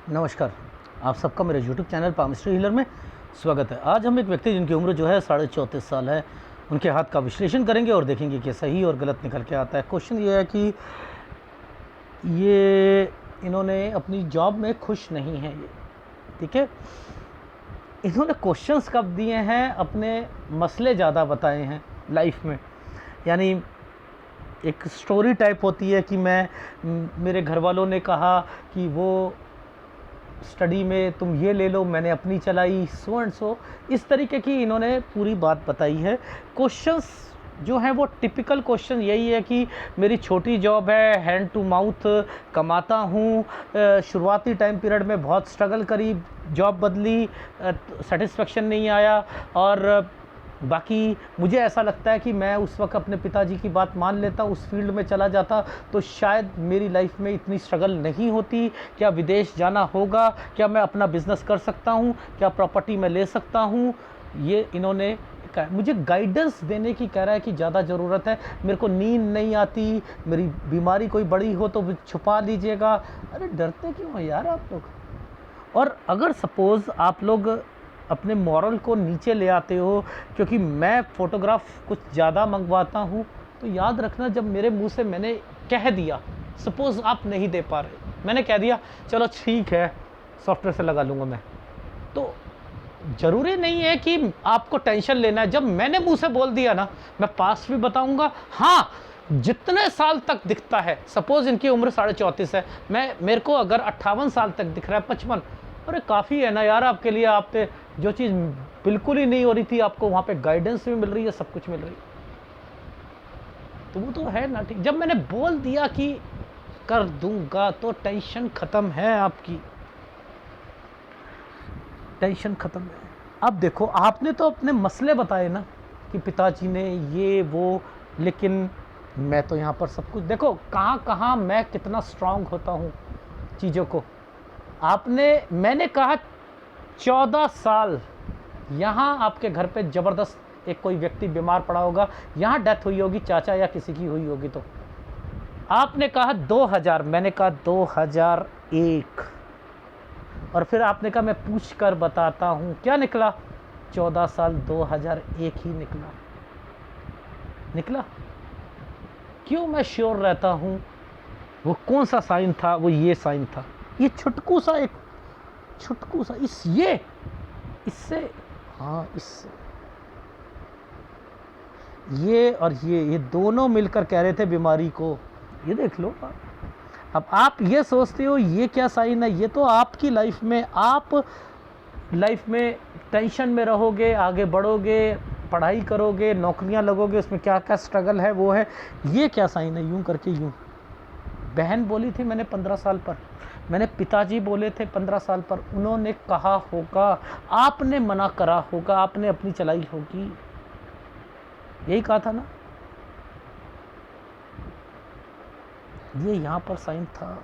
नमस्कार। आप सबका मेरे यूट्यूब चैनल पामिस्ट्री हीलर में स्वागत है। आज हम एक व्यक्ति जिनकी उम्र जो है 34.5 साल है, उनके हाथ का विश्लेषण करेंगे और देखेंगे कि सही और गलत निकल के आता है। क्वेश्चन ये है कि इन्होंने अपनी जॉब में खुश नहीं है ये, ठीक है। इन्होंने क्वेश्चंस कब दिए हैं, अपने मसले ज़्यादा बताए हैं लाइफ में। यानी एक स्टोरी टाइप होती है कि मेरे घर वालों ने कहा कि वो स्टडी में तुम ये ले लो, मैंने अपनी चलाई, सो एंड सो। इस तरीके की इन्होंने पूरी बात बताई है। क्वेश्चंस जो हैं वो टिपिकल क्वेश्चन यही है कि मेरी छोटी जॉब है, हैंड टू माउथ कमाता हूँ, शुरुआती टाइम पीरियड में बहुत स्ट्रगल करी, जॉब बदली, सेटिस्फेक्शन नहीं आया, और बाकी मुझे ऐसा लगता है कि मैं उस वक्त अपने पिताजी की बात मान लेता, उस फील्ड में चला जाता तो शायद मेरी लाइफ में इतनी स्ट्रगल नहीं होती। क्या विदेश जाना होगा, क्या मैं अपना बिज़नेस कर सकता हूँ, क्या प्रॉपर्टी मैं ले सकता हूँ, ये इन्होंने मुझे गाइडेंस देने की कह रहा है कि ज़्यादा ज़रूरत है। मेरे को नींद नहीं आती, मेरी बीमारी कोई बड़ी हो तो छुपा लीजिएगा। अरे डरते क्यों हैं यार आप लोग। और अगर सपोज़ आप लोग अपने मॉरल को नीचे ले आते हो क्योंकि मैं फ़ोटोग्राफ कुछ ज़्यादा मंगवाता हूँ, तो याद रखना जब मेरे मुंह से मैंने कह दिया, सपोज़ आप नहीं दे पा रहे, मैंने कह दिया चलो ठीक है सॉफ्टवेयर से लगा लूँगा मैं, तो ज़रूरी नहीं है कि आपको टेंशन लेना है। जब मैंने मुंह से बोल दिया ना, मैं पास भी बताऊँगा। हाँ, जितने साल तक दिखता है, सपोज़ इनकी उम्र 34.5 है, मेरे को अगर 58 साल तक दिख रहा है, 55, अरे काफ़ी है ना यार आपके लिए। आप पे जो चीज़ बिल्कुल ही नहीं हो रही थी, आपको वहाँ पे गाइडेंस भी मिल रही है, सब कुछ मिल रही है, तो वो तो है ना ठीक। जब मैंने बोल दिया कि कर दूंगा तो टेंशन ख़त्म है, आपकी टेंशन ख़त्म है। अब देखो, आपने तो अपने मसले बताए ना कि पिताजी ने ये वो, लेकिन मैं तो यहाँ पर सब कुछ देखो कहाँ कहाँ मैं कितना स्ट्रांग होता हूँ चीज़ों को। मैंने कहा 14 साल यहाँ आपके घर पे ज़बरदस्त एक कोई व्यक्ति बीमार पड़ा होगा, यहाँ डेथ हुई होगी, चाचा या किसी की हुई होगी, तो आपने कहा 2000, मैंने कहा 2001, और फिर आपने कहा मैं पूछ कर बताता हूँ, क्या निकला? 14 साल 2001 ही निकला। क्यों मैं श्योर रहता हूँ? वो कौन सा साइन था? वो ये साइन था, ये छुटकू सा इससे हाँ, इससे ये और ये दोनों मिलकर कह रहे थे बीमारी को। ये देख लो। अब आप ये सोचते हो ये क्या साइन है? ये तो आपकी लाइफ में, आप लाइफ में टेंशन में रहोगे, आगे बढ़ोगे, पढ़ाई करोगे, नौकरियां लगोगे, उसमें क्या क्या स्ट्रगल है वो है। ये क्या साइन है? यूं करके यूं। बहन बोली थी मैंने 15 साल पर, मैंने पिताजी बोले थे 15 साल पर, उन्होंने कहा होगा, आपने मना करा होगा, आपने अपनी चलाई होगी, यही कहा था ना। ये यहाँ पर साइन था।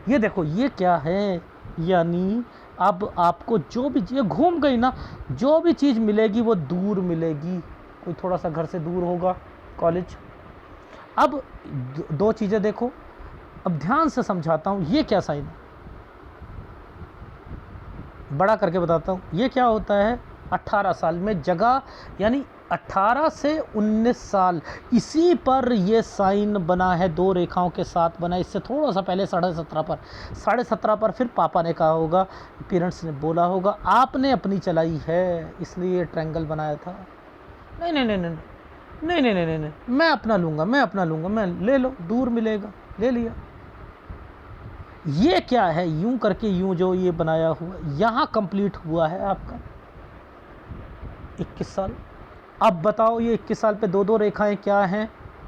ये देखो ये क्या है, यानी अब आपको जो भी चीज़ घूम गई ना, जो भी चीज़ मिलेगी वो दूर मिलेगी। कोई थोड़ा सा घर से दूर होगा, कॉलेज। अब दो चीज़ें देखो, अब ध्यान से समझाता हूँ। ये क्या साइन है, बड़ा करके बताता हूँ। ये क्या होता है? 18 साल में जगह, यानी 18 से 19 साल, इसी पर ये साइन बना है, दो रेखाओं के साथ बना है। इससे थोड़ा सा पहले 17.5 पर फिर पापा ने कहा होगा, पेरेंट्स ने बोला होगा, आपने अपनी चलाई है इसलिए ट्रायंगल बनाया था। नहीं नहीं नहीं नहीं नहीं नहीं नहीं नहीं, मैं अपना लूँगा, मैं ले लो, दूर मिलेगा, ले लिया। ये क्या है? यूं करके यूं जो ये बनाया हुआ, यहाँ कंप्लीट हुआ है आपका 21 साल। अब बताओ ये 21 साल पे दो दो रेखाएं क्या हैं?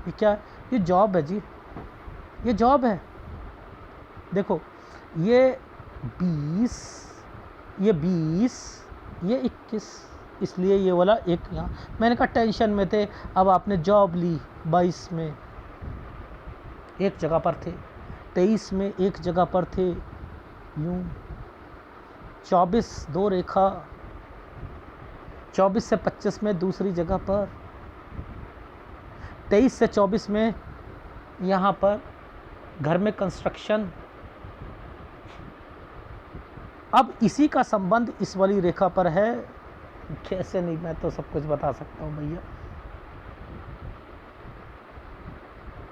ये क्या है? ये जॉब है जी, ये जॉब है। देखो ये 20, ये 20, ये 21, इसलिए ये वाला एक यहाँ। मैंने कहा टेंशन में थे, अब आपने जॉब ली, 22 में एक जगह पर थे, 23 में एक जगह पर थे, यूं 24 दो रेखा, 24 से 25 में दूसरी जगह पर, 23 से 24 में यहाँ पर घर में कंस्ट्रक्शन, अब इसी का संबंध इस वाली रेखा पर है। कैसे नहीं, मैं तो सब कुछ बता सकता हूँ भैया,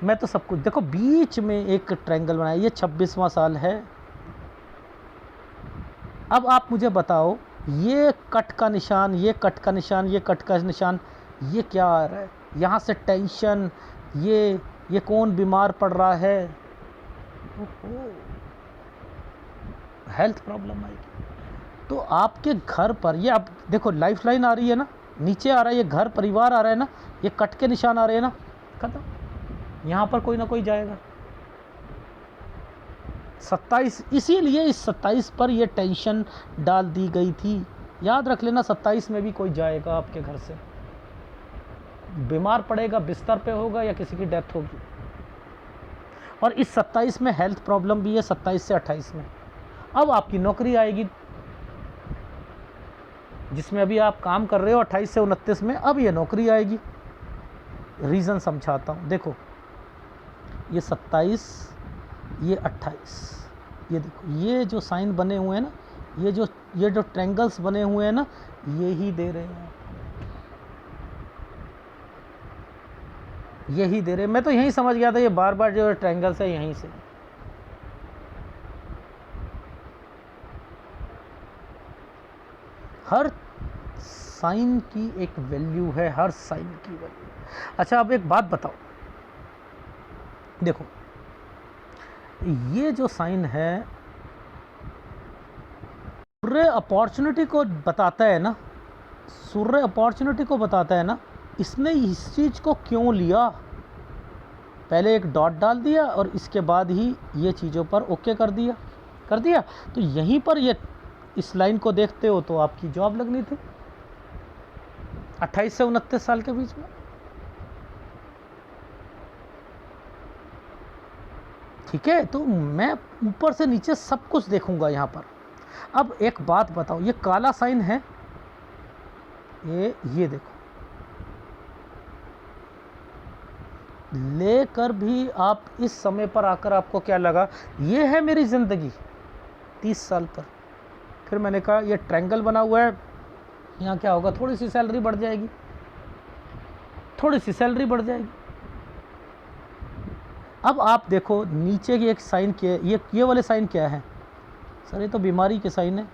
मैं तो सब कुछ। देखो बीच में एक ट्रायंगल बनाया, ये 26वां साल है। अब आप मुझे बताओ, ये कट का निशान, ये कट का निशान, ये कट का निशान, ये क्या आ रहा है? यहाँ से टेंशन, ये कौन बीमार पड़ रहा है? हेल्थ प्रॉब्लम आएगी। तो आपके घर पर ये, आप देखो लाइफ लाइन आ रही है ना, नीचे आ रहा है, ये घर परिवार आ रहा है ना, ये कट के निशान आ रहे हैं ना, खत्म। यहाँ पर कोई ना कोई जाएगा। 27, इसीलिए इस 27 पर ये टेंशन डाल दी गई थी। याद रख लेना, 27 में भी कोई जाएगा आपके घर से, बीमार पड़ेगा, बिस्तर पे होगा या किसी की डेथ होगी। और इस 27 में हेल्थ प्रॉब्लम भी है, 27 से 28 में। अब आपकी नौकरी आएगी जिसमें अभी आप काम कर रहे हो, 28 से 29 में अब ये नौकरी आएगी। रीज़न समझाता हूँ। देखो ये 27, ये 28, ये देखो ये जो साइन बने हुए हैं ना, ये जो ट्रायंगल्स बने हुए हैं ना, ये ही दे रहे हैं, यही दे रहे। मैं तो यही समझ गया था, ये बार बार जो ट्रायंगल्स है यहीं से। हर साइन की एक वैल्यू है, हर साइन की वैल्यू। अच्छा अब एक बात बताओ, देखो ये जो साइन है, सूर्य अपॉर्चुनिटी को बताता है ना, सूर्य अपॉर्चुनिटी को बताता है ना। इसने इस चीज़ को क्यों लिया? पहले एक डॉट डाल दिया और इसके बाद ही ये चीज़ों पर ओके कर दिया। तो यहीं पर ये इस लाइन को देखते हो तो आपकी जॉब लगनी थी 28 से 29 साल के बीच में। ठीक है, तो मैं ऊपर से नीचे सब कुछ देखूंगा यहाँ पर। अब एक बात बताओ, ये काला साइन है, ये देखो, लेकर भी आप इस समय पर आकर आपको क्या लगा? ये है मेरी ज़िंदगी 30 साल पर। फिर मैंने कहा ये ट्रायंगल बना हुआ है, यहाँ क्या होगा? थोड़ी सी सैलरी बढ़ जाएगी, थोड़ी सी सैलरी बढ़ जाएगी। अब आप देखो नीचे की एक साइन क्या है, ये वाले साइन क्या है? सर ये तो बीमारी के साइन है।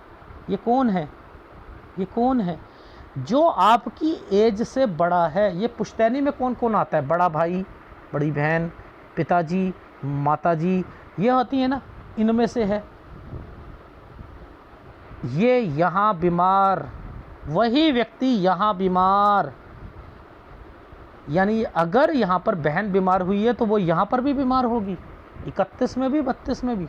ये कौन है? ये कौन है जो आपकी एज से बड़ा है? ये पुश्तैनी में कौन कौन आता है? बड़ा भाई, बड़ी बहन, पिताजी, माताजी, ये होती है ना, इनमें से है। ये यहाँ बीमार, वही व्यक्ति यहाँ बीमार, यानी अगर यहाँ पर बहन बीमार हुई है तो वो यहाँ पर भी बीमार होगी, 31 में भी, 32 में भी।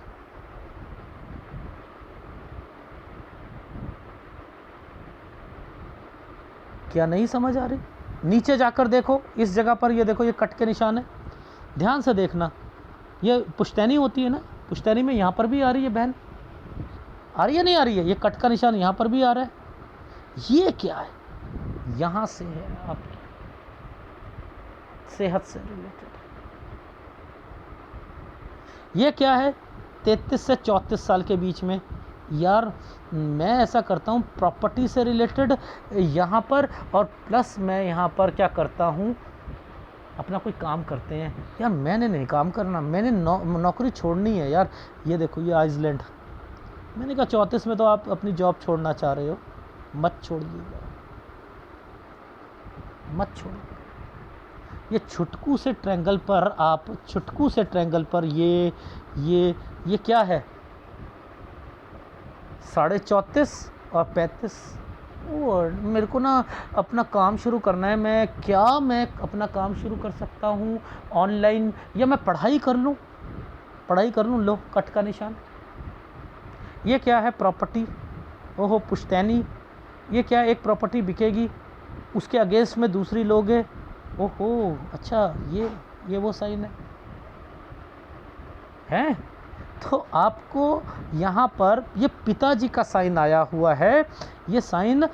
क्या नहीं समझ आ रही? नीचे जाकर देखो, इस जगह पर ये देखो, ये कट के निशान है, ध्यान से देखना। ये पुश्तैनी होती है ना, पुश्तैनी में यहाँ पर भी आ रही है बहन, आ रही है नहीं आ रही है? ये कट का निशान यहाँ पर भी आ रहा है। ये क्या है? यहाँ से है आपकी सेहत से रिलेटेड। ये क्या है? 33 से 34 साल के बीच में। यार मैं ऐसा करता हूँ प्रॉपर्टी से रिलेटेड यहाँ पर, और प्लस मैं यहाँ पर क्या करता हूँ, अपना कोई काम करते हैं। यार मैंने नहीं काम करना, मैंने नौकरी छोड़नी है यार। ये देखो ये आइसलैंड, मैंने कहा 34 में तो आप अपनी जॉब छोड़ना चाह रहे हो, मत छोड़िएगा, मत छोड़िए। ये छुटकू से ट्रायंगल पर, आप छुटकू से ट्रायंगल पर ये क्या है? 34.5 और 35। और मेरे को ना अपना काम शुरू करना है। मैं अपना काम शुरू कर सकता हूँ ऑनलाइन, या मैं पढ़ाई कर लूँ? लो कट का निशान। ये क्या है? प्रॉपर्टी। ओहो पुश्तैनी। ये क्या है? एक प्रॉपर्टी बिकेगी, उसके अगेंस्ट में दूसरी लोग है। ओहो अच्छा, ये वो साइन है? तो आपको यहाँ पर ये पिताजी का साइन आया हुआ है। ये साइन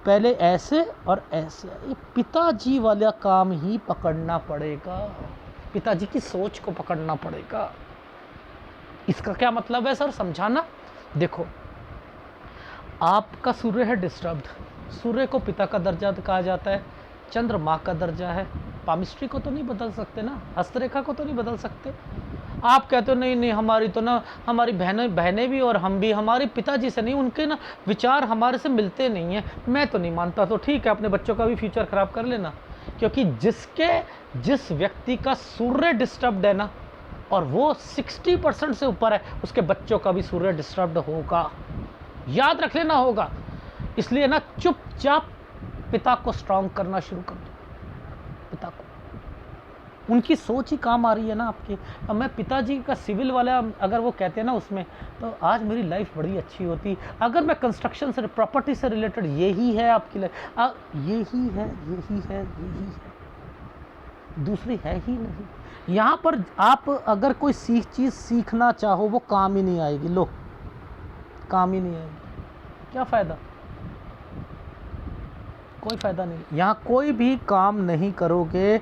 पहले ऐसे और ऐसे, ये पिताजी वाला काम ही पकड़ना पड़ेगा, पिताजी की सोच को पकड़ना पड़ेगा। इसका क्या मतलब है सर, समझाना। देखो आपका सूर्य है डिस्टर्ब्ड। सूर्य को पिता का दर्जा कहा जाता है, चंद्र माँ का दर्जा है। पामिस्ट्री को तो नहीं बदल सकते ना, हस्तरेखा को तो नहीं बदल सकते। आप कहते हो नहीं नहीं, हमारी तो ना, हमारी बहनें भी और हम भी हमारे पिताजी से नहीं, उनके ना विचार हमारे से मिलते नहीं हैं। मैं तो नहीं मानता। तो ठीक है, अपने बच्चों का भी फ्यूचर ख़राब कर लेना, क्योंकि जिस व्यक्ति का सूर्य डिस्टर्ब्ड है ना, और वो 60% से ऊपर है, उसके बच्चों का भी सूर्य डिस्टर्ब्ड होगा, याद रख लेना होगा। इसलिए ना चुपचाप पिता को स्ट्रांग करना शुरू कर दो। पिता को, उनकी सोच ही काम आ रही है ना आपकी। अब मैं पिताजी का सिविल वाला अगर वो कहते हैं ना उसमें, तो आज मेरी लाइफ बड़ी अच्छी होती। अगर मैं कंस्ट्रक्शन से, प्रॉपर्टी से रिलेटेड, यही है आपकी लाइफ, यही है, यही है, यही है, दूसरी है ही नहीं। यहाँ पर आप अगर कोई चीज़ सीखना चाहो, वो काम ही नहीं आएगी। लो, काम ही नहीं आएगी, क्या फ़ायदा? कोई फ़ायदा नहीं। यहाँ कोई भी काम नहीं करोगे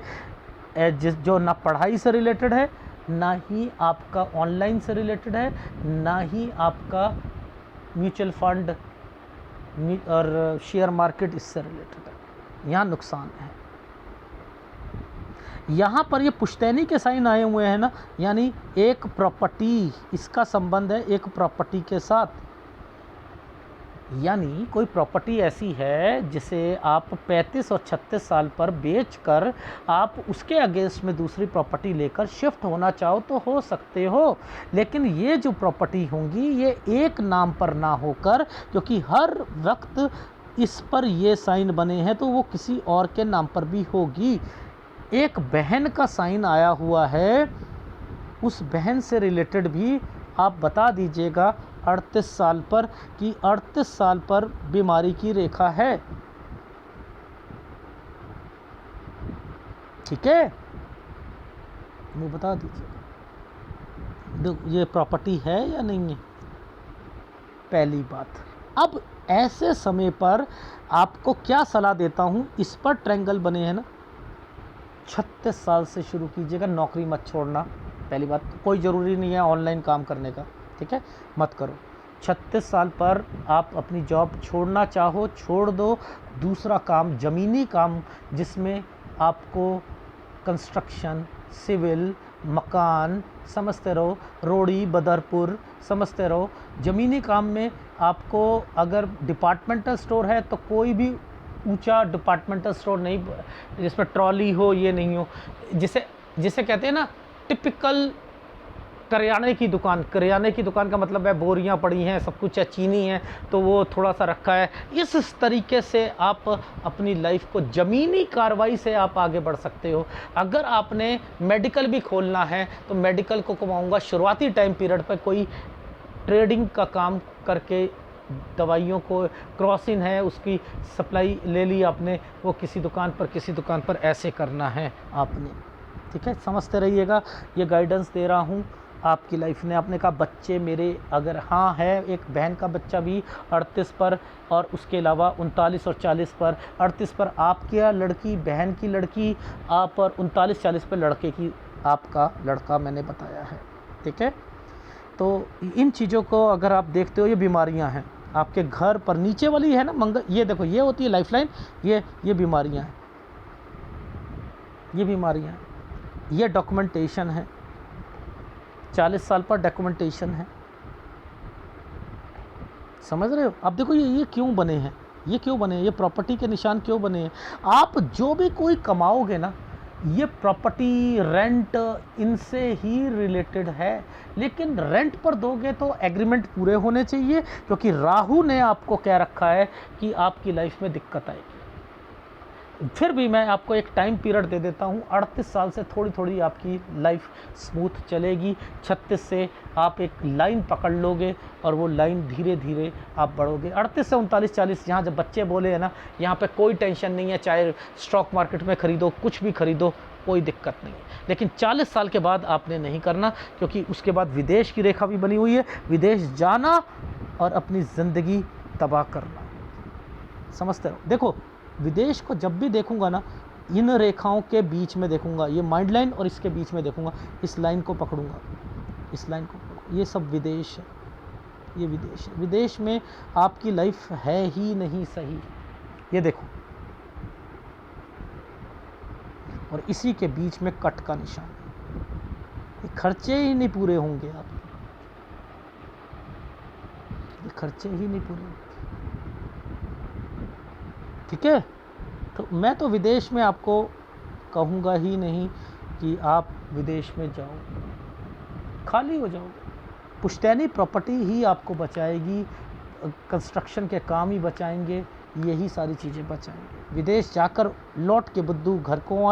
जो ना पढ़ाई से रिलेटेड है, ना ही आपका ऑनलाइन से रिलेटेड है, ना ही आपका म्यूचुअल फंड और शेयर मार्केट इससे रिलेटेड है। यहाँ नुकसान है। यहाँ पर ये पुश्तैनी के साइन आए हुए हैं ना, यानी एक प्रॉपर्टी, इसका संबंध है एक प्रॉपर्टी के साथ। यानी कोई प्रॉपर्टी ऐसी है जिसे आप 35 और 36 साल पर बेचकर आप उसके अगेंस्ट में दूसरी प्रॉपर्टी लेकर शिफ्ट होना चाहो तो हो सकते हो। लेकिन ये जो प्रॉपर्टी होंगी ये एक नाम पर ना होकर, क्योंकि हर वक्त इस पर ये साइन बने हैं, तो वो किसी और के नाम पर भी होगी। एक बहन का साइन आया हुआ है, उस बहन से रिलेटेड भी आप बता दीजिएगा 38 साल पर, कि 38 साल पर बीमारी की रेखा है। ठीक है, वो बता दीजिएगा ये प्रॉपर्टी है या नहीं है, पहली बात। अब ऐसे समय पर आपको क्या सलाह देता हूँ, इस पर ट्रायंगल बने हैं ना, 36 साल से शुरू कीजिएगा। नौकरी मत छोड़ना, पहली बात। कोई ज़रूरी नहीं है ऑनलाइन काम करने का, ठीक है, मत करो। 36 साल पर आप अपनी जॉब छोड़ना चाहो छोड़ दो। दूसरा काम, ज़मीनी काम, जिसमें आपको कंस्ट्रक्शन, सिविल, मकान समझते रहो, रोड़ी बदरपुर समझते रहो। ज़मीनी काम में आपको अगर डिपार्टमेंटल स्टोर है तो कोई भी ऊंचा डिपार्टमेंटल स्टोर नहीं जिसमें ट्रॉली हो, ये नहीं हो, जिसे कहते हैं ना टिपिकल करियाने की दुकान। करियाने की दुकान का मतलब है बोरियां पड़ी हैं, सब कुछ है, चीनी है तो वो थोड़ा सा रखा है। इस तरीके से आप अपनी लाइफ को, ज़मीनी कार्रवाई से आप आगे बढ़ सकते हो। अगर आपने मेडिकल भी खोलना है तो मेडिकल को कमाऊँगा शुरुआती टाइम पीरियड पर, कोई ट्रेडिंग का काम करके दवाइयों को, क्रॉसिन है उसकी सप्लाई ले ली आपने, वो किसी दुकान पर ऐसे करना है आपने, ठीक है। समझते रहिएगा, ये गाइडेंस दे रहा हूँ आपकी लाइफ में। आपने कहा बच्चे मेरे, अगर हाँ है, एक बहन का बच्चा भी 38 पर, और उसके अलावा 39 और 40 पर। 38 पर आपकी लड़की, बहन की लड़की आप, और 39-40 पर लड़के की, आपका लड़का मैंने बताया है, ठीक है। तो इन चीज़ों को अगर आप देखते हो, ये बीमारियां हैं आपके घर पर। नीचे वाली है ना मंगल, ये देखो, ये होती है लाइफलाइन, ये बीमारियां हैं, ये बीमारियां हैं, ये डॉक्यूमेंटेशन है। 40 साल पर डॉक्यूमेंटेशन है, समझ रहे हो। अब देखो ये क्यों बने हैं, ये क्यों बने हैं, ये प्रॉपर्टी के निशान क्यों बने हैं। आप जो भी कोई कमाओगे ना, ये प्रॉपर्टी, रेंट, इनसे ही रिलेटेड है। लेकिन रेंट पर दोगे तो एग्रीमेंट पूरे होने चाहिए, क्योंकि राहु ने आपको कह रखा है कि आपकी लाइफ में दिक्कत आएगी। फिर भी मैं आपको एक टाइम पीरियड दे देता हूँ, 38 साल से थोड़ी थोड़ी आपकी लाइफ स्मूथ चलेगी। 36 से आप एक लाइन पकड़ लोगे और वो लाइन धीरे धीरे आप बढ़ोगे। 38 से 39-40, यहाँ जब बच्चे बोले हैं ना, यहाँ पे कोई टेंशन नहीं है, चाहे स्टॉक मार्केट में ख़रीदो, कुछ भी ख़रीदो, कोई दिक्कत नहीं है। लेकिन 40 साल के बाद आपने नहीं करना, क्योंकि उसके बाद विदेश की रेखा भी बनी हुई है, विदेश जाना और अपनी ज़िंदगी तबाह करना। समझते रहो। देखो, विदेश को जब भी देखूंगा ना, इन रेखाओं के बीच में देखूंगा, ये माइंड लाइन और इसके बीच में देखूंगा, इस लाइन को पकड़ूंगा, इस लाइन को, ये सब विदेश है, ये विदेश है। विदेश में आपकी लाइफ है ही नहीं सही, ये देखो, और इसी के बीच में कट का निशान, ये खर्चे ही नहीं पूरे होंगे आपके, ये खर्चे ही नहीं पूरे होंगे। ठीक है, तो मैं तो विदेश में आपको कहूँगा ही नहीं कि आप विदेश में जाओ, खाली हो जाओगे। पुश्तैनी प्रॉपर्टी ही आपको बचाएगी, कंस्ट्रक्शन के काम ही बचाएंगे, यही सारी चीज़ें बचाएंगे। विदेश जाकर लौट के बुद्धू घर को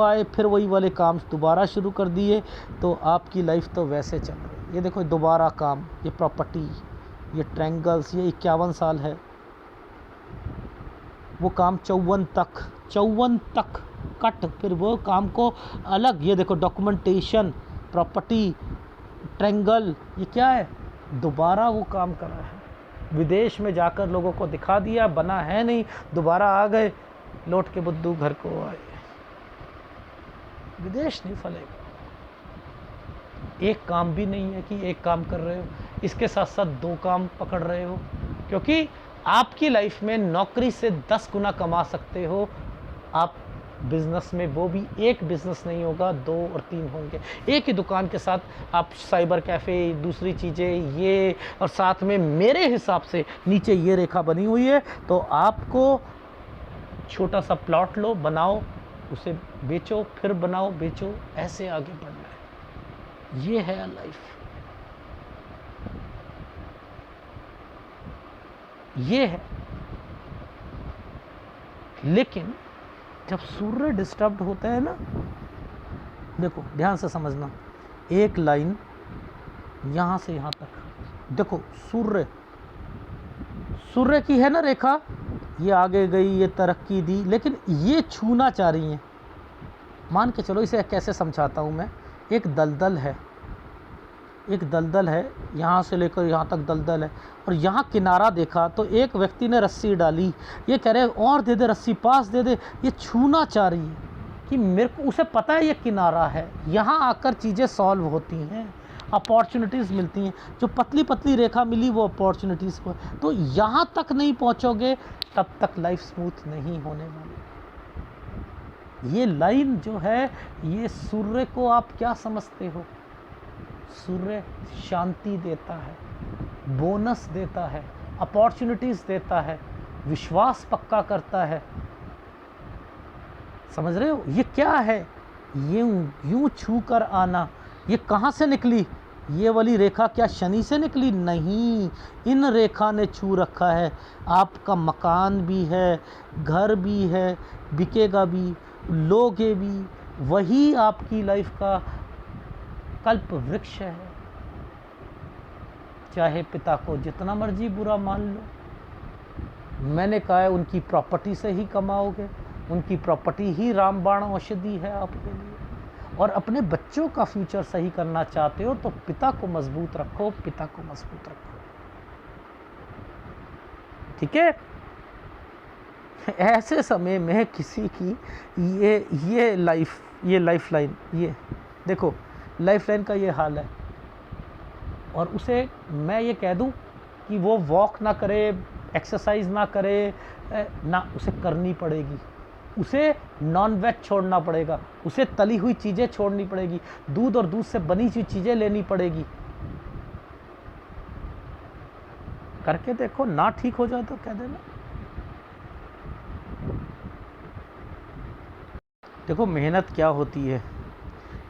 आए फिर वही वाले काम दोबारा शुरू कर दिए, तो आपकी लाइफ तो वैसे चल रही है। ये देखो दोबारा काम, ये प्रॉपर्टी, ये ट्रायंगल्स, ये 51 साल है, वो काम 54 तक कट, फिर वो काम को अलग, ये देखो डॉक्यूमेंटेशन, प्रॉपर्टी, ट्रायंगल, ये क्या है, दोबारा वो काम करा है। विदेश में जाकर लोगों को दिखा दिया, बना है नहीं, दोबारा आ गए, लौट के बुद्धू घर को आए। विदेश नहीं फलेगा। एक काम भी नहीं है कि एक काम कर रहे हो, इसके साथ साथ 2 काम पकड़ रहे हो, क्योंकि आपकी लाइफ में नौकरी से 10 गुना कमा सकते हो आप बिज़नेस में, वो भी एक बिज़नेस नहीं होगा, 2 और 3 होंगे। एक ही दुकान के साथ आप साइबर कैफ़े, दूसरी चीज़ें, ये, और साथ में मेरे हिसाब से नीचे ये रेखा बनी हुई है, तो आपको छोटा सा प्लॉट लो, बनाओ, उसे बेचो, फिर बनाओ, बेचो, ऐसे आगे बढ़ना है। ये है लाइफ, ये है। लेकिन जब सूर्य डिस्टर्ब्ड होता है ना, देखो ध्यान से समझना, एक लाइन यहाँ से यहाँ तक, देखो सूर्य की है ना रेखा, ये आगे गई, ये तरक्की दी, लेकिन ये छूना चाह रही हैं। मान के चलो, इसे कैसे समझाता हूँ मैं, एक दलदल है, यहाँ से लेकर यहाँ तक दलदल है, और यहाँ किनारा देखा तो एक व्यक्ति ने रस्सी डाली, ये कह रहे और दे दे रस्सी, पास दे दे, ये छूना चाह रही है कि मेरे को, उसे पता है ये किनारा है, यहाँ आकर चीज़ें सॉल्व होती हैं, अपॉर्चुनिटीज़ मिलती हैं। जो पतली पतली रेखा मिली वो अपॉर्चुनिटीज़ को, तो यहाँ तक नहीं पहुँचोगे तब तक लाइफ स्मूथ नहीं होने वाली। ये लाइन जो है, ये सूर्य को आप क्या समझते हो? सूर्य शांति देता है, बोनस देता है, अपॉर्चुनिटीज़ देता है, विश्वास पक्का करता है। समझ रहे हो ये क्या है? यूं छू कर आना, ये कहाँ से निकली? ये वाली रेखा क्या शनि से निकली? नहीं, इन रेखा ने छू रखा है। आपका मकान भी है, घर भी है, बिकेगा भी, लोगे भी, वही आपकी लाइफ का कल्प वृक्ष है। चाहे पिता को जितना मर्जी बुरा मान लो, मैंने कहा है उनकी प्रॉपर्टी से ही कमाओगे, उनकी प्रॉपर्टी ही रामबाण औषधि है आपके लिए। और अपने बच्चों का फ्यूचर सही करना चाहते हो तो पिता को मजबूत रखो, पिता को मजबूत रखो, ठीक है। ऐसे समय में किसी की ये लाइफ लाइन, ये देखो लाइफ लाइन का ये हाल है, और उसे मैं ये कह दूं कि वो वॉक ना करे, एक्सरसाइज ना करे ना, उसे करनी पड़ेगी। उसे नॉन वेज छोड़ना पड़ेगा, उसे तली हुई चीज़ें छोड़नी पड़ेगी, दूध और दूध से बनी हुई चीज़ें लेनी पड़ेगी। करके देखो, ना ठीक हो जाए तो कह देना। देखो मेहनत क्या होती है।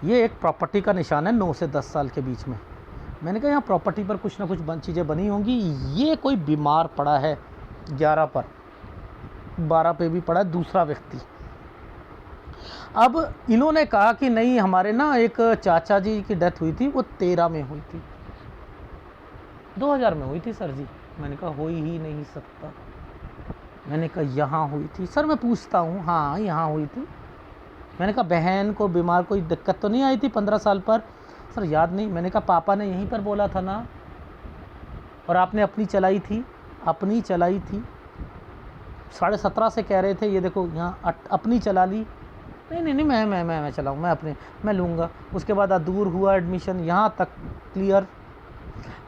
ये एक प्रॉपर्टी का निशान है 9 से 10 साल के बीच में। मैंने कहा यहाँ प्रॉपर्टी पर कुछ ना कुछ चीज़ें बनी होंगी। ये कोई बीमार पड़ा है 11 पर, 12 पे भी पड़ा है दूसरा व्यक्ति। अब इन्होंने कहा कि नहीं, हमारे ना एक चाचा जी की डेथ हुई थी, वो 13 में हुई थी, 2000 में हुई थी सर जी। मैंने कहा हो ही नहीं सकता। मैंने कहा यहाँ हुई थी सर, मैं पूछता हूँ। हाँ यहाँ हुई थी। मैंने कहा बहन को बीमार कोई दिक्कत तो नहीं आई थी 15 साल पर? सर याद नहीं। मैंने कहा पापा ने यहीं पर बोला था ना, और आपने अपनी चलाई थी? अपनी चलाई थी। 17.5 से कह रहे थे, ये देखो यहाँ अपनी चला ली। नहीं मैं चलाऊँ, मैं लूँगा। उसके बाद दूर हुआ एडमिशन, यहाँ तक क्लियर,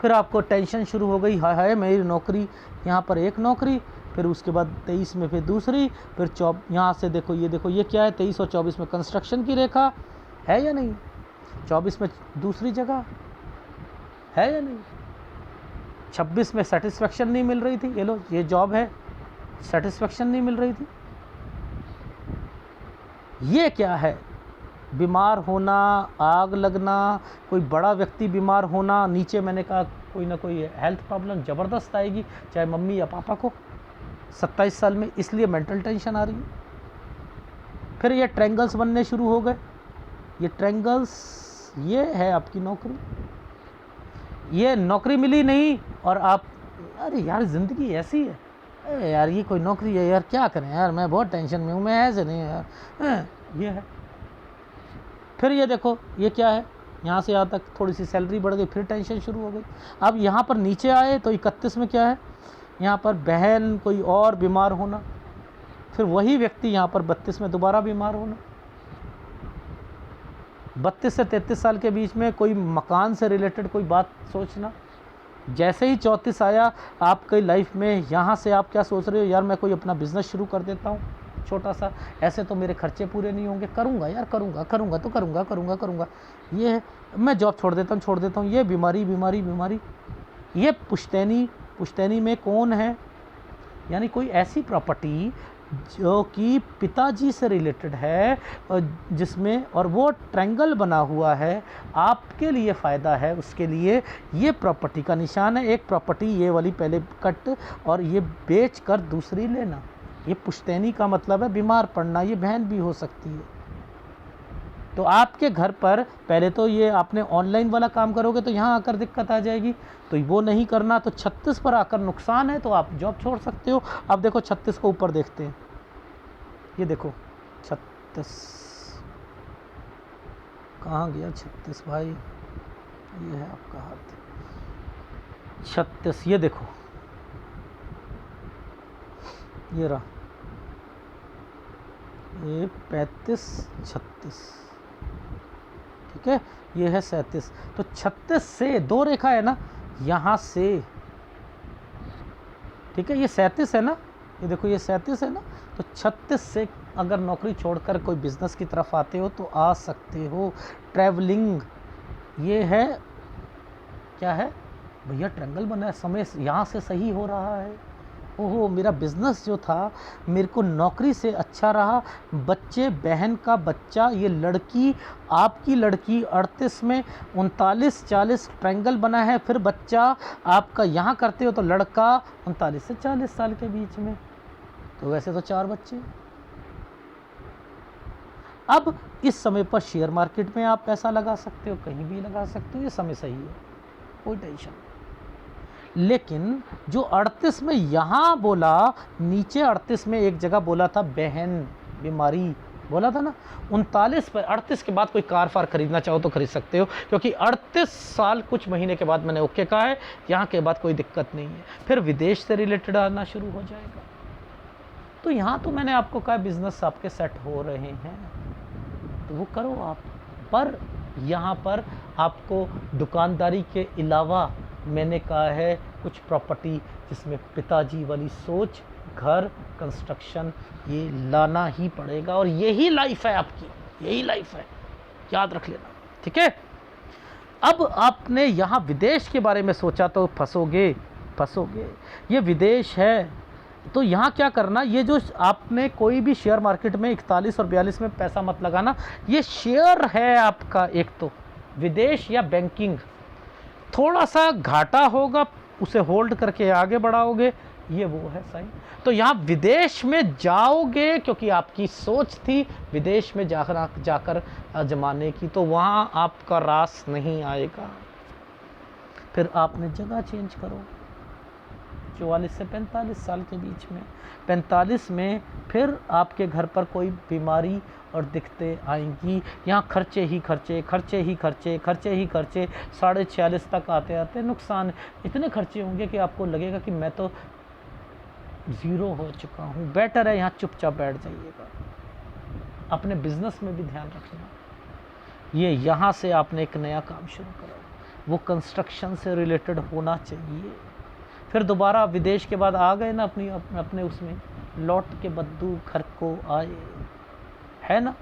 फिर आपको टेंशन शुरू हो गई, हाय हाय मेरी नौकरी, यहाँ पर एक नौकरी, फिर उसके बाद 23 में फिर दूसरी, फिर यहाँ से देखो ये क्या है, 23 और 24 में कंस्ट्रक्शन की रेखा है या नहीं, 24 में दूसरी जगह है या नहीं, 26 में सेटिस्फेक्शन नहीं मिल रही थी, ये लो ये जॉब है, सेटिस्फेक्शन नहीं मिल रही थी। ये क्या है, बीमार होना, आग लगना, कोई बड़ा व्यक्ति बीमार होना, नीचे मैंने कहा कोई ना कोई हेल्थ प्रॉब्लम ज़बरदस्त आएगी, चाहे मम्मी या पापा को 27 साल में, इसलिए मेंटल टेंशन आ रही है। फिर ये ट्रायंगल्स बनने शुरू हो गए, ये ट्रायंगल्स, ये है आपकी नौकरी, ये नौकरी मिली नहीं और आप, अरे यार ज़िंदगी ऐसी है, अरे यार ये कोई नौकरी है यार, क्या करें यार, मैं बहुत टेंशन में हूँ, मैं ऐसे नहीं यार, ये है। फिर ये देखो ये क्या है, यहाँ से यहाँ तक थोड़ी सी सैलरी बढ़ गई, फिर टेंशन शुरू हो गई। अब यहाँ पर नीचे आए तो 31 में क्या है, यहाँ पर बहन कोई और बीमार होना, फिर वही व्यक्ति यहाँ पर 32 में दोबारा बीमार होना। 32 से 33 साल के बीच में कोई मकान से रिलेटेड कोई बात सोचना। जैसे ही 34 आया आपकी लाइफ में, यहाँ से आप क्या सोच रहे हो, यार मैं कोई अपना बिजनेस शुरू कर देता हूँ छोटा सा, ऐसे तो मेरे खर्चे पूरे नहीं होंगे, करूँगा यार, करूँगा, ये है, मैं जॉब छोड़ देता हूँ, ये बीमारी। ये पुश्तैनी में कौन है, यानी कोई ऐसी प्रॉपर्टी जो कि पिताजी से रिलेटेड है, जिसमें, और वो ट्रायंगल बना हुआ है, आपके लिए फ़ायदा है, उसके लिए ये प्रॉपर्टी का निशान है। एक प्रॉपर्टी ये वाली पहले कट और ये बेच कर दूसरी लेना, ये पुश्तैनी का मतलब है बीमार पड़ना, ये बहन भी हो सकती है। तो आपके घर पर पहले तो ये आपने ऑनलाइन वाला काम करोगे तो यहाँ आकर दिक्कत आ जाएगी, तो वो नहीं करना, तो 36 पर आकर नुकसान है, तो आप जॉब छोड़ सकते हो। अब देखो 36 को ऊपर देखते हैं, ये देखो 36 कहाँ गया, 36 भाई, ये है आपका हाथ, 36, ये देखो ये रहा, ये 35 36, ठीक है, ये है 37, तो 36 से दो रेखा है ना, यहाँ से, ठीक है, ये 37 है ना, ये देखो ये 37 है ना, तो 36 से अगर नौकरी छोड़कर कोई बिज़नेस की तरफ आते हो तो आ सकते हो। ट्रैवलिंग, ये है क्या है भैया, ट्रायंगल बना है, समय यहाँ से सही हो रहा है, ओहो मेरा बिज़नेस जो था मेरे को नौकरी से अच्छा रहा, बच्चे, बहन का बच्चा, ये लड़की, आपकी लड़की 38 में 39 40 ट्रायंगल बना है, फिर बच्चा आपका यहाँ करते हो तो लड़का 39 से 40 साल के बीच में, तो वैसे तो 4 बच्चे। अब इस समय पर शेयर मार्केट में आप पैसा लगा सकते हो, कहीं भी लगा सकते हो, ये समय सही है, कोई टेंशन नहीं। लेकिन जो 38 में यहाँ बोला, नीचे 38 में एक जगह बोला था बहन बीमारी बोला था ना, 39 पर, 38 के बाद कोई कार फार खरीदना चाहो तो खरीद सकते हो, क्योंकि 38 साल कुछ महीने के बाद मैंने ओके कहा है, यहाँ के बाद कोई दिक्कत नहीं है। फिर विदेश से रिलेटेड आना शुरू हो जाएगा, तो यहाँ तो मैंने आपको कहा बिजनेस आपके सेट हो रहे हैं तो वो करो आप, पर यहाँ पर आपको दुकानदारी के अलावा मैंने कहा है कुछ प्रॉपर्टी जिसमें पिताजी वाली सोच, घर, कंस्ट्रक्शन, ये लाना ही पड़ेगा, और यही लाइफ है आपकी, यही लाइफ है, याद रख लेना, ठीक है। अब आपने यहाँ विदेश के बारे में सोचा तो फंसोगे, ये विदेश है तो यहाँ क्या करना, ये जो आपने कोई भी शेयर मार्केट में 41 और 42 में पैसा मत लगाना, ये शेयर है आपका, एक तो विदेश या बैंकिंग, थोड़ा सा घाटा होगा उसे होल्ड करके आगे बढ़ाओगे, ये वो है सही। तो यहाँ विदेश में जाओगे क्योंकि आपकी सोच थी विदेश में जाकर जमाने की, तो वहाँ आपका रास नहीं आएगा। फिर आपने जगह चेंज करो, 44 से 45 साल के बीच में, 45 में फिर आपके घर पर कोई बीमारी और दिक्कतें आएंगी, यहाँ खर्चे ही खर्चे, 46 तक आते आते नुकसान, इतने खर्चे होंगे कि आपको लगेगा कि मैं तो ज़ीरो हो चुका हूँ। बेटर है यहाँ चुपचाप बैठ जाइएगा, अपने बिजनेस में भी ध्यान रखना, ये यहाँ से आपने एक नया काम शुरू करा, वो कंस्ट्रक्शन से रिलेटेड होना चाहिए। फिर दोबारा विदेश के बाद आ गए ना अपने उसमें, लौट के बद्दू घर को आए, है ना।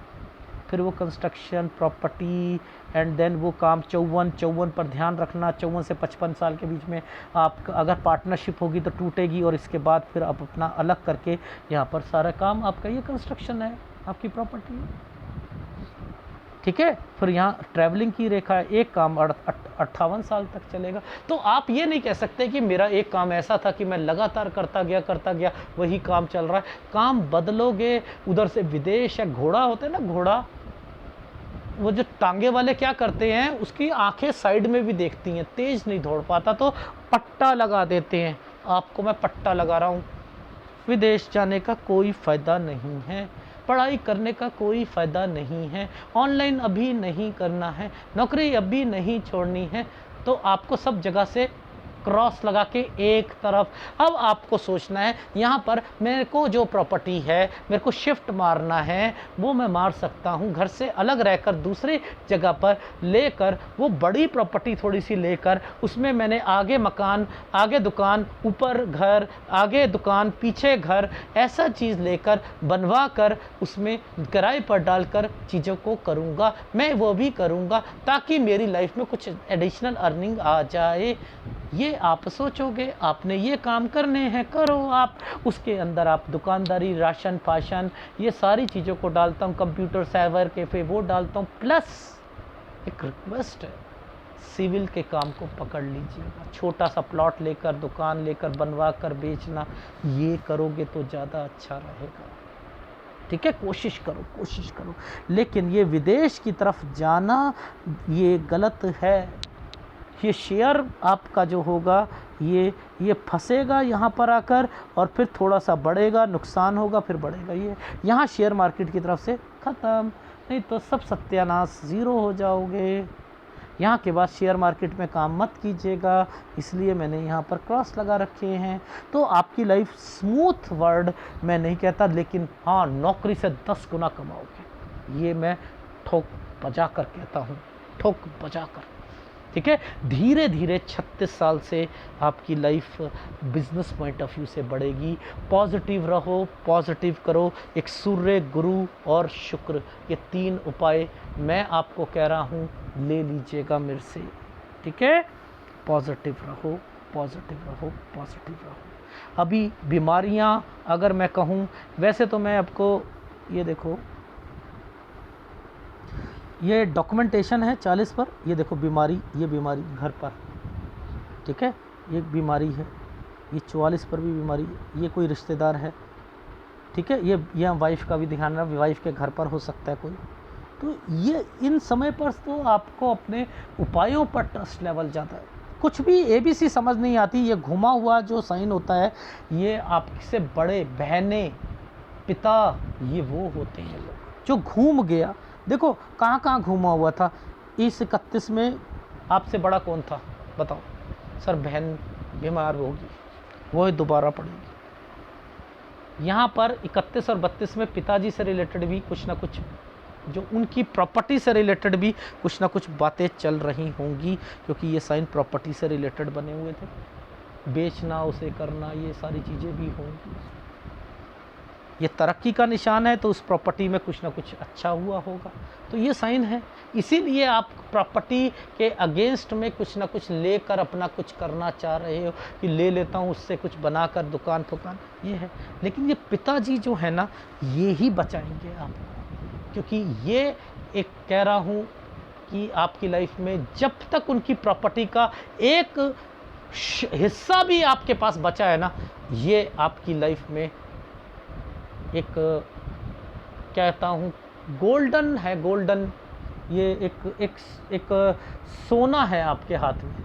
फिर वो कंस्ट्रक्शन, प्रॉपर्टी, एंड देन वो काम 54 पर ध्यान रखना, 54 से 55 साल के बीच में आप अगर पार्टनरशिप होगी तो टूटेगी, और इसके बाद फिर आप अपना अलग करके यहाँ पर सारा काम आपका, ये कंस्ट्रक्शन है, आपकी प्रॉपर्टी है, ठीक है। फिर यहाँ ट्रैवलिंग की रेखा है, एक काम 58 साल तक चलेगा। तो आप ये नहीं कह सकते कि मेरा एक काम ऐसा था कि मैं लगातार करता गया वही काम चल रहा है। काम बदलोगे, उधर से विदेश या घोड़ा होता है ना, घोड़ा, वो जो टांगे वाले क्या करते हैं, उसकी आंखें साइड में भी देखती हैं, तेज नहीं दौड़ पाता तो पट्टा लगा देते हैं। आपको मैं पट्टा लगा रहा हूँ, विदेश जाने का कोई फ़ायदा नहीं है, पढ़ाई करने का कोई फ़ायदा नहीं है, ऑनलाइन अभी नहीं करना है, नौकरी अभी नहीं छोड़नी है, तो आपको सब जगह से क्रॉस लगा के एक तरफ। अब आपको सोचना है यहाँ पर मेरे को जो प्रॉपर्टी है, मेरे को शिफ्ट मारना है, वो मैं मार सकता हूँ, घर से अलग रहकर दूसरी जगह पर लेकर, वो बड़ी प्रॉपर्टी थोड़ी सी लेकर, उसमें मैंने आगे मकान, आगे दुकान, ऊपर घर, आगे दुकान, पीछे घर, ऐसा चीज़ लेकर बनवा कर उसमें किराए पर डालकर चीज़ों को करूँगा। मैं वो भी करूँगा ताकि मेरी लाइफ में कुछ एडिशनल अर्निंग आ जाए। ये आप सोचोगे, आपने ये काम करने हैं, करो आप। उसके अंदर आप दुकानदारी, राशन पाशन, ये सारी चीज़ों को डालता हूँ, कंप्यूटर, साइबर कैफ़े वो डालता हूँ। प्लस एक रिक्वेस्ट है, सिविल के काम को पकड़ लीजिएगा, छोटा सा प्लॉट लेकर, दुकान लेकर, बनवा कर बेचना, ये करोगे तो ज़्यादा अच्छा रहेगा, ठीक है। कोशिश करो। लेकिन ये विदेश की तरफ जाना ये गलत है। ये शेयर आपका जो होगा ये फंसेगा यहाँ पर आकर, और फिर थोड़ा सा बढ़ेगा, नुकसान होगा, फिर बढ़ेगा। ये यहाँ शेयर मार्केट की तरफ से ख़त्म, नहीं तो सब सत्यानाश, ज़ीरो हो जाओगे। यहाँ के बाद शेयर मार्केट में काम मत कीजिएगा, इसलिए मैंने यहाँ पर क्रॉस लगा रखे हैं। तो आपकी लाइफ स्मूथ वर्ड मैं नहीं कहता, लेकिन हाँ, नौकरी से 10 गुना कमाओगे, ये मैं ठोक बजा कर कहता हूँ, ठोक बजा कर, ठीक है। धीरे धीरे 36 साल से आपकी life business point of view से बढ़ेगी। पॉजिटिव रहो, पॉजिटिव करो। एक सूर्य, गुरु और शुक्र, ये 3 उपाय मैं आपको कह रहा हूँ, ले लीजिएगा मेरे से, ठीक है। पॉजिटिव रहो, पॉजिटिव रहो, पॉजिटिव रहो। अभी बीमारियाँ अगर मैं कहूँ, वैसे तो मैं आपको ये देखो, ये डॉक्यूमेंटेशन है 40 पर, ये देखो बीमारी, ये बीमारी घर पर, ठीक है, ये बीमारी है, ये 44 पर भी बीमारी, ये कोई रिश्तेदार है, ठीक है, ये वाइफ का भी ध्यान रखना, वाइफ के घर पर हो सकता है कोई। तो ये इन समय पर तो आपको अपने उपायों पर ट्रस्ट लेवल ज़्यादा है। कुछ भी ABC समझ नहीं आती, ये घुमा हुआ जो साइन होता है, ये आपसे बड़े बहनें, पिता, ये वो होते हैं लोग जो घूम गया। देखो कहाँ घूमा हुआ था। इस 31 में आपसे बड़ा कौन था बताओ? सर बहन बीमार होगी, वो दोबारा पड़ेगी। यहाँ पर 31 और 32 में पिताजी से रिलेटेड भी कुछ ना कुछ, जो उनकी प्रॉपर्टी से रिलेटेड भी कुछ ना कुछ बातें चल रही होंगी, क्योंकि ये साइन प्रॉपर्टी से रिलेटेड बने हुए थे। बेचना, उसे करना, ये सारी चीज़ें भी होंगी। ये तरक्की का निशान है, तो उस प्रॉपर्टी में कुछ ना कुछ अच्छा हुआ होगा, तो ये साइन है। इसीलिए आप प्रॉपर्टी के अगेंस्ट में कुछ ना कुछ लेकर अपना कुछ करना चाह रहे हो, कि ले लेता हूँ उससे कुछ बनाकर दुकान फुकान, ये है। लेकिन ये पिताजी जो है ना, ये ही बचाएंगे आपको, क्योंकि ये एक कह रहा हूँ कि आपकी लाइफ में जब तक उनकी प्रॉपर्टी का एक हिस्सा भी आपके पास बचा है ना, ये आपकी लाइफ में एक कहता हूँ गोल्डन है, गोल्डन, ये एक सोना है आपके हाथ में,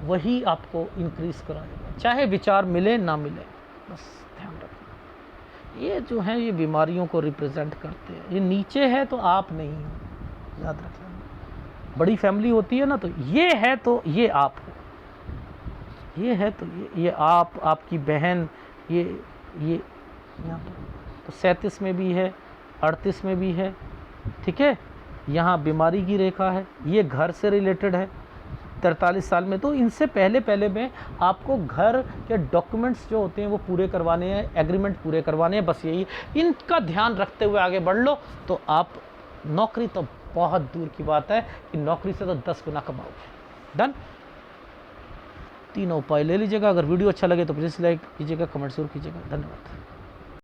वही आपको इंक्रीज कराएगा, चाहे विचार मिले ना मिले, बस ध्यान रखना। ये जो है ये बीमारियों को रिप्रेजेंट करते हैं। ये नीचे है तो आप नहीं हो, याद रख लेना। बड़ी फैमिली होती है ना, तो ये है तो ये आप हो, ये है तो ये आप, आपकी बहन, ये यहाँ पर तो 37 में भी है, 38 में भी है, ठीक है। यहाँ बीमारी की रेखा है, ये घर से रिलेटेड है, 43 साल में। तो इनसे पहले में आपको घर के डॉक्यूमेंट्स जो होते हैं वो पूरे करवाने हैं, एग्रीमेंट पूरे करवाने हैं, बस यही इनका ध्यान रखते हुए आगे बढ़ लो तो आप नौकरी तो बहुत दूर की बात है कि नौकरी से तो 10 गुना कमाओगे। डन। तीनों उपाय ले लीजिएगा। अगर वीडियो अच्छा लगे तो प्लीज़ लाइक कीजिएगा, कमेंट जरूर कीजिएगा। धन्यवाद।